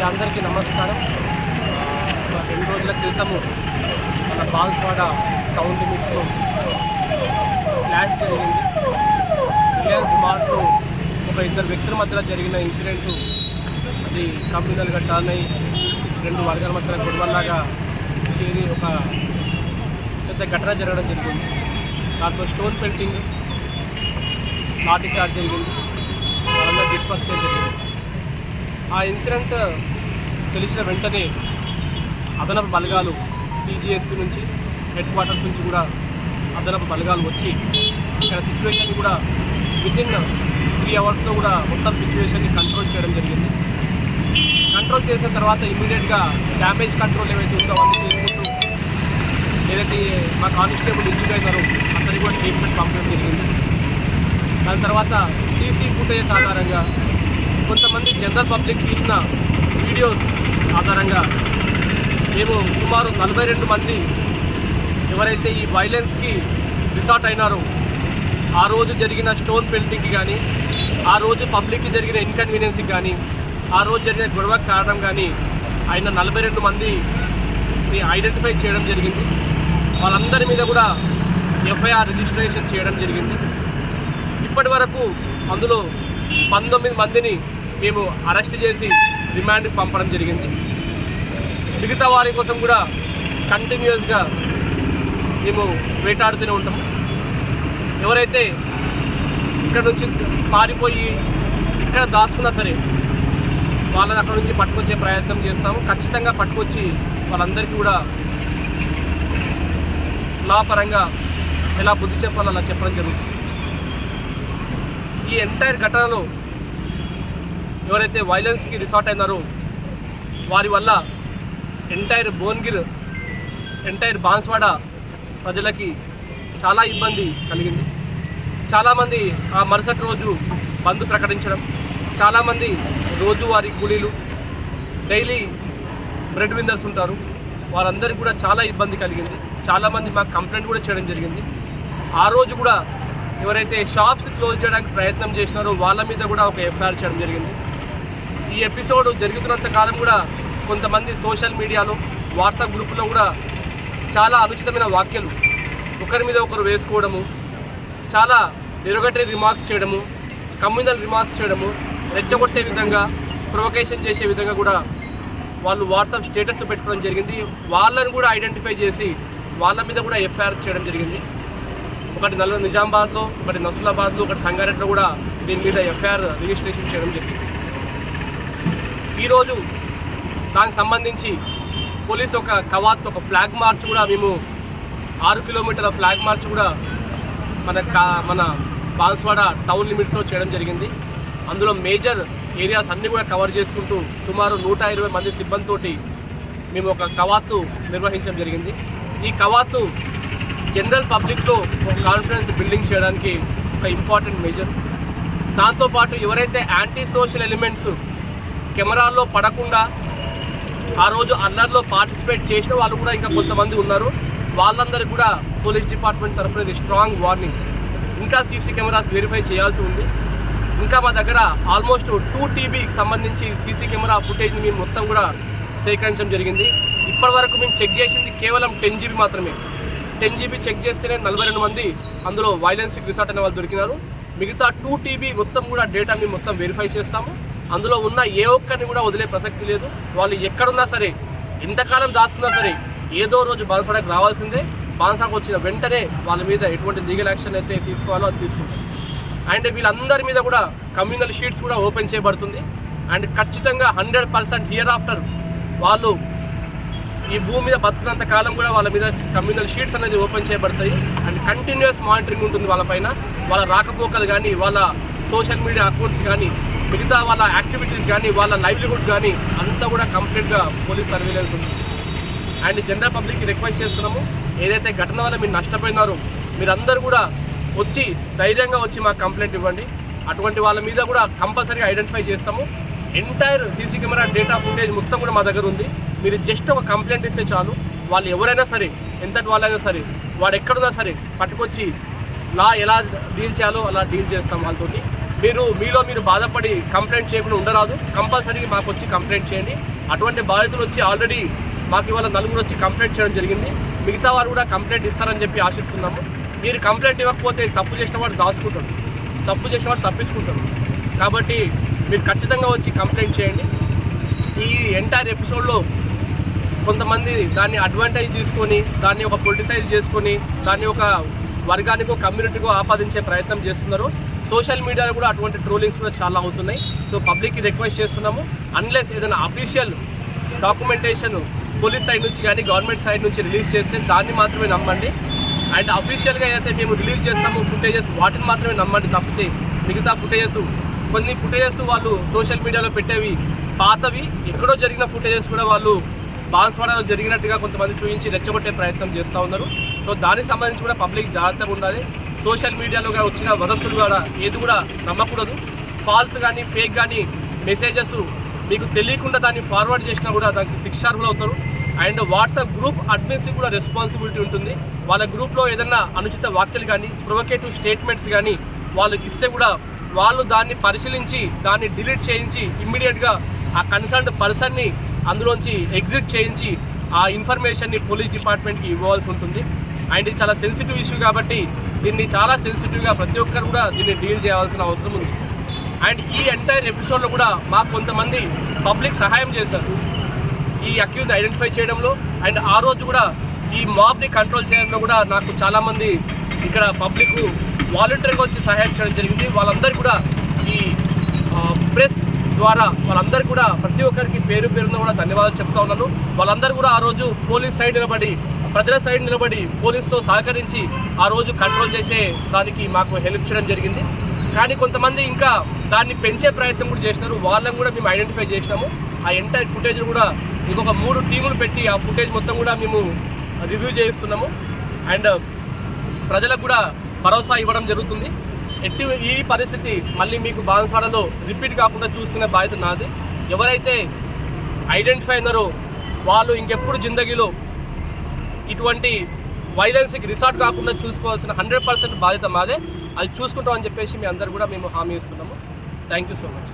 అందరికీ నమస్కారం. 2 రోజుల క్రితము మన బాన్స్వాడ టౌన్ లిమిట్స్లో క్లాష్ జరిగింది. రిలయన్స్ మార్ట్లో ఒక 2 వ్యక్తుల మధ్యలో జరిగిన ఇన్సిడెంట్ అది కమ్యూనల్గా టర్న్ అయ్యి 2 వర్గాల మధ్య గొడవల్లాగా చేరి ఒక పెద్ద ఘటన జరగడం జరిగింది. దాంట్లో స్టోన్ పెయింటింగ్ లాఠీ చార్జ్ జరిగింది, వాళ్ళందరూ డిస్పర్స్ చేయడం జరిగింది. ఆ ఇన్సిడెంట్ తెలిసిన వెంటనే అదనపు బలగాలు టీజీఎస్పీ నుంచి హెడ్ క్వార్టర్స్ నుంచి కూడా అదనపు బలగాలు వచ్చి ఇక్కడ సిచ్యువేషన్ కూడా వితిన్ 3 అవర్స్లో కూడా మొత్తం సిచ్యువేషన్ని కంట్రోల్ చేయడం జరిగింది. కంట్రోల్ చేసిన తర్వాత ఇమీడియట్గా డ్యామేజ్ కంట్రోల్ ఏవైతే ఉందో అవన్నీ చేసుకుంటూ ఏదైతే మా కానిస్టేబుల్ ఇంజూర్ అయినారో అతనికి కూడా ట్రీట్మెంట్ పంపడం జరిగింది. దాని తర్వాత సీసీ ఫుటేజ్ ఆధారంగా కొంతమంది జనరల్ పబ్లిక్ తీసిన వీడియోస్ ఆధారంగా మేము సుమారు 42 మంది ఎవరైతే ఈ వైలెన్స్కి రిసార్ట్ అయినారో ఆ రోజు జరిగిన స్టోన్ పెయింటింగ్కి కానీ, ఆ రోజు పబ్లిక్కి జరిగిన ఇన్కన్వీనియన్స్కి కానీ, ఆ రోజు జరిగిన గొడవకు కారణం కానీ ఆయన 42 మందిని ఐడెంటిఫై చేయడం జరిగింది. వాళ్ళందరి మీద కూడా ఎఫ్ఐఆర్ రిజిస్ట్రేషన్ చేయడం జరిగింది. ఇప్పటి వరకు అందులో 19 మందిని మేము అరెస్ట్ చేసి రిమాండ్కి పంపడం జరిగింది. మిగతా వారి కోసం కూడా కంటిన్యూస్గా మేము వేటాడుతూనే ఉంటాము. ఎవరైతే ఇక్కడ నుంచి పారిపోయి ఇక్కడ దాచుకున్నా సరే వాళ్ళని అక్కడ నుంచి పట్టుకొచ్చే ప్రయత్నం చేస్తాము. ఖచ్చితంగా పట్టుకొచ్చి వాళ్ళందరికీ కూడా లా పరంగా ఎలా బుద్ధి చెప్పాలో అలా చెప్పడం జరుగుతుంది. ఈ ఎంటైర్ ఘటనలో ఎవరైతే వైలెన్స్కి రిసార్ట్ అయినారో వారి వల్ల ఎంటైర్ భువనగిరి, ఎంటైర్ బాన్స్వాడ ప్రజలకి చాలా ఇబ్బంది కలిగింది. చాలామంది ఆ మరుసటి రోజు బంద్ ప్రకటించడం, చాలామంది రోజువారీ కూలీలు, డైలీ బ్రెడ్ విన్నర్స్ ఉంటారు, వాళ్ళందరికీ కూడా చాలా ఇబ్బంది కలిగింది. చాలామంది మాకు కంప్లైంట్ కూడా చేయడం జరిగింది. ఆ రోజు కూడా ఎవరైతే షాప్స్ క్లోజ్ చేయడానికి ప్రయత్నం చేసినారో వాళ్ళ మీద కూడా ఒక ఎఫ్ఐఆర్ చేయడం జరిగింది. ఈ ఎపిసోడ్ జరుగుతున్నంత కాలం కూడా కొంతమంది సోషల్ మీడియాలో, వాట్సాప్ గ్రూపులో కూడా చాలా అనుచితమైన వ్యాఖ్యలు ఒకరి మీద ఒకరు వేసుకోవడము, చాలా డెరోగేటరీ రిమార్క్స్ చేయడము, కమ్యూనల్ రిమార్క్స్ చేయడము, రెచ్చగొట్టే విధంగా, ప్రొవొకేషన్ చేసే విధంగా కూడా వాళ్ళు వాట్సాప్ స్టేటస్లో పెట్టుకోవడం జరిగింది. వాళ్ళని కూడా ఐడెంటిఫై చేసి వాళ్ళ మీద కూడా ఎఫ్ఐఆర్స్ చేయడం జరిగింది. ఒకటి నిజామాబాద్లో, ఒకటి నసూలాబాద్లో, ఒకటి సంగారెడ్డిలో కూడా దీని మీద ఎఫ్ఐఆర్ రిజిస్ట్రేషన్ చేయడం జరిగింది. ఈరోజు దానికి సంబంధించి పోలీసు ఒక కవాత్, ఒక ఫ్లాగ్ మార్చ్ కూడా మేము 6 కిలోమీటర్ల ఫ్లాగ్ మార్చ్ కూడా మన బాన్స్వాడ టౌన్ లిమిట్స్లో చేయడం జరిగింది. అందులో మేజర్ ఏరియాస్ అన్నీ కూడా కవర్ చేసుకుంటూ సుమారు 120 మంది సిబ్బందితోటి మేము ఒక కవాతు నిర్వహించడం జరిగింది. ఈ కవాతు జనరల్ పబ్లిక్లో ఒక కాన్ఫిడెన్స్ బిల్డింగ్ చేయడానికి ఒక ఇంపార్టెంట్ మెజర్. దాంతోపాటు ఎవరైతే యాంటీ సోషల్ ఎలిమెంట్స్ కెమెరాల్లో పడకుండా ఆ రోజు అల్లర్లో పార్టిసిపేట్ చేసిన వాళ్ళు కూడా ఇంకా కొంతమంది ఉన్నారు. వాళ్ళందరికీ కూడా పోలీస్ డిపార్ట్మెంట్ తరఫున ఇది స్ట్రాంగ్ వార్నింగ్. ఇంకా సీసీ కెమెరాస్ వెరిఫై చేయాల్సి ఉంది. ఇంకా మా దగ్గర ఆల్మోస్ట్ 2 TBకి సంబంధించి సీసీ కెమెరా ఫుటేజ్ని మేము మొత్తం కూడా సేకరించడం జరిగింది. ఇప్పటివరకు మేము చెక్ చేసింది కేవలం 10 GB మాత్రమే. 10 GB చెక్ చేస్తేనే 42 మంది అందులో వైలెన్స్కి రిసార్ట్ అయిన వాళ్ళు దొరికినారు. మిగతా 2 TB మొత్తం కూడా డేటాని మొత్తం వెరిఫై చేస్తాము. అందులో ఉన్న ఏ ఒక్కరిని కూడా వదిలే ప్రసక్తి లేదు. వాళ్ళు ఎక్కడున్నా సరే, ఎంతకాలం దాస్తున్నా సరే, ఏదో రోజు బాన్స్వాడకి రావాల్సిందే. బాన్స్వాడకు వచ్చిన వెంటనే వాళ్ళ మీద ఎటువంటి లీగల్ యాక్షన్ అయితే తీసుకోవాలో అది తీసుకుంటాం. అండ్ వీళ్ళందరి మీద కూడా కమ్యూనల్ షీట్స్ కూడా ఓపెన్ చేయబడుతుంది. అండ్ ఖచ్చితంగా 100% హియర్ ఆఫ్టర్ వాళ్ళు ఈ భూమి మీద బతుకున్నంత కాలం కూడా వాళ్ళ మీద కమ్యూనల్ షీట్స్ అనేది ఓపెన్ చేయబడతాయి. అండ్ కంటిన్యూస్ మానిటరింగ్ ఉంటుంది వాళ్ళపైన. వాళ్ళ రాకపోకలు కానీ, వాళ్ళ సోషల్ మీడియా అకౌంట్స్ కానీ, మిగతా వాళ్ళ యాక్టివిటీస్ కానీ, వాళ్ళ లైవ్లీహుడ్ కానీ అంతా కూడా కంప్లీట్గా పోలీస్ సర్వేలెన్స్ ఉంటుంది. అండ్ జనరల్ పబ్లిక్కి రిక్వెస్ట్ చేస్తున్నాము, ఏదైతే ఘటన వల్ల మీరు నష్టపోయినారో మీరందరూ కూడా వచ్చి ధైర్యంగా వచ్చి మాకు కంప్లైంట్ ఇవ్వండి. అటువంటి వాళ్ళ మీద కూడా కంపల్సరీగా ఐడెంటిఫై చేస్తాము. Entire CC camera data footage మొత్తం కూడా మా దగ్గర ఉంది. మీరు జస్ట్ ఒక కంప్లైంట్ ఇస్తే చాలు. వాళ్ళు ఎవరైనా సరే, ఎంతటి వాళ్ళైనా సరే, వాడు ఎక్కడున్నా సరే పట్టుకొచ్చి లా ఎలా డీల్ చేయాలో అలా డీల్ చేస్తాం వాళ్ళతోటి. మీలో మీరు బాధపడి కంప్లైంట్ చేయకుండా ఉండరాదు. కంపల్సరీ మాకు వచ్చి కంప్లైంట్ చేయండి. అటువంటి బాధితులు వచ్చి ఆల్రెడీ మాకు ఇవాళ 4 వచ్చి కంప్లైంట్ చేయడం జరిగింది. మిగతా వారు కూడా కంప్లైంట్ ఇస్తారని చెప్పి ఆశిస్తున్నాము. మీరు కంప్లైంట్ ఇవ్వకపోతే తప్పు చేసిన వాడు దాచుకుంటాడు, తప్పు చేసిన వాడు తప్పించుకుంటాడు. కాబట్టి మీరు ఖచ్చితంగా వచ్చి కంప్లైంట్ చేయండి. ఈ ఎంటైర్ ఎపిసోడ్లో కొంతమంది దాన్ని అడ్వాంటేజ్ తీసుకొని దాన్ని ఒక పొలిటిసైజ్ చేసుకొని దాన్ని ఒక వర్గానికో కమ్యూనిటీకో ఆపాదించే ప్రయత్నం చేస్తున్నారు. సోషల్ మీడియాలో కూడా అటువంటి ట్రోలింగ్స్ కూడా చాలా అవుతున్నాయి. సో పబ్లిక్కి రిక్వెస్ట్ చేస్తున్నాము, అన్లెస్ ఏదైనా అఫీషియల్ డాక్యుమెంటేషన్ పోలీస్ సైడ్ నుంచి కానీ గవర్నమెంట్ సైడ్ నుంచి రిలీజ్ చేస్తే దాన్ని మాత్రమే నమ్మండి. అండ్ అఫీషియల్గా ఏదైతే మేము రిలీజ్ చేస్తామో ఫుటేజెస్ వాటిని మాత్రమే నమ్మండి. తప్పితే మిగతా కొన్ని ఫుటేజెస్ వాళ్ళు సోషల్ మీడియాలో పెట్టేవి పాతవి, ఎక్కడో జరిగిన ఫుటేజెస్ కూడా వాళ్ళు బాన్స్వాడలో జరిగినట్టుగా కొంతమంది చూపించి రెచ్చగొట్టే ప్రయత్నం చేస్తూ ఉన్నారు. సో దానికి సంబంధించి కూడా పబ్లిక్ జాగ్రత్తగా ఉండాలి. సోషల్ మీడియాలో వచ్చిన వదంతులు కూడా ఏది కూడా నమ్మకూడదు. ఫాల్స్ కానీ ఫేక్ కానీ మెసేజెస్ మీకు తెలియకుండా దాన్ని ఫార్వర్డ్ చేసినా కూడా దానికి శిక్షార్హులు అవుతారు. అండ్ వాట్సాప్ గ్రూప్ అడ్మిన్స్కి కూడా రెస్పాన్సిబిలిటీ ఉంటుంది. వాళ్ళ గ్రూప్లో ఏదైనా అనుచిత వాక్యాలు కానీ ప్రొవోకేటివ్ స్టేట్మెంట్స్ కానీ వాళ్ళకి ఇస్తే కూడా వాళ్ళు దాన్ని పరిశీలించి దాన్ని డిలీట్ చేయించి ఇమ్మీడియట్గా ఆ కన్సర్న్డ్ పర్సన్ని అందులోంచి ఎగ్జిట్ చేయించి ఆ ఇన్ఫర్మేషన్ని పోలీస్ డిపార్ట్మెంట్కి ఇవ్వాల్సి ఉంటుంది. అండ్ ఇది చాలా సెన్సిటివ్ ఇష్యూ కాబట్టి దీన్ని చాలా సెన్సిటివ్గా ప్రతి ఒక్కరు కూడా దీన్ని డీల్ చేయాల్సిన అవసరం ఉంది. అండ్ ఈ ఎంటైర్ ఎపిసోడ్లో కూడా మాకు కొంతమంది పబ్లిక్ సహాయం చేశారు ఈ అక్యూజ్ని ఐడెంటిఫై చేయడంలో. అండ్ ఆ రోజు కూడా ఈ మాబ్ని కంట్రోల్ చేయడంలో కూడా నాకు చాలామంది ఇక్కడ పబ్లిక్ వాలంటీర్గా వచ్చి సహాయం చేయడం జరిగింది. వాళ్ళందరికీ కూడా ఈ ప్రెస్ ద్వారా వాళ్ళందరికీ కూడా ప్రతి ఒక్కరికి పేరున కూడా ధన్యవాదాలు చెప్తా ఉన్నాను. వాళ్ళందరూ కూడా ఆ రోజు పోలీస్ సైడ్ నిలబడి ప్రజల సైడ్ నిలబడి పోలీస్తో సహకరించి ఆ రోజు కంట్రోల్ చేసే దానికి మాకు హెల్ప్ చేయడం జరిగింది. కానీ కొంతమంది ఇంకా దాన్ని పెంచే ప్రయత్నం కూడా చేసినారు. వాళ్ళని కూడా మేము ఐడెంటిఫై చేసినాము. ఆ ఎంటైర్ ఫుటేజ్ కూడా ఇంకొక 3 టీములు పెట్టి ఆ ఫుటేజ్ మొత్తం కూడా మేము రివ్యూ చేయిస్తున్నాము. అండ్ ప్రజలకు కూడా భరోసా ఇవ్వడం జరుగుతుంది. ఈ పరిస్థితి మళ్ళీ మీకు బాన్స్వాడలో రిపీట్ కాకుండా చూసుకునే బాధ్యత నాది. ఎవరైతే ఐడెంటిఫై అయినారో వాళ్ళు ఇంకెప్పుడు జిందగీలో ఇటువంటి వైలెన్స్కి రిసార్ట్ కాకుండా చూసుకోవాల్సిన 100% బాధ్యత మాదే. అది చూసుకుంటామని చెప్పేసి మీ అందరు కూడా మేము హామీ ఇస్తున్నాము. Thank you so much.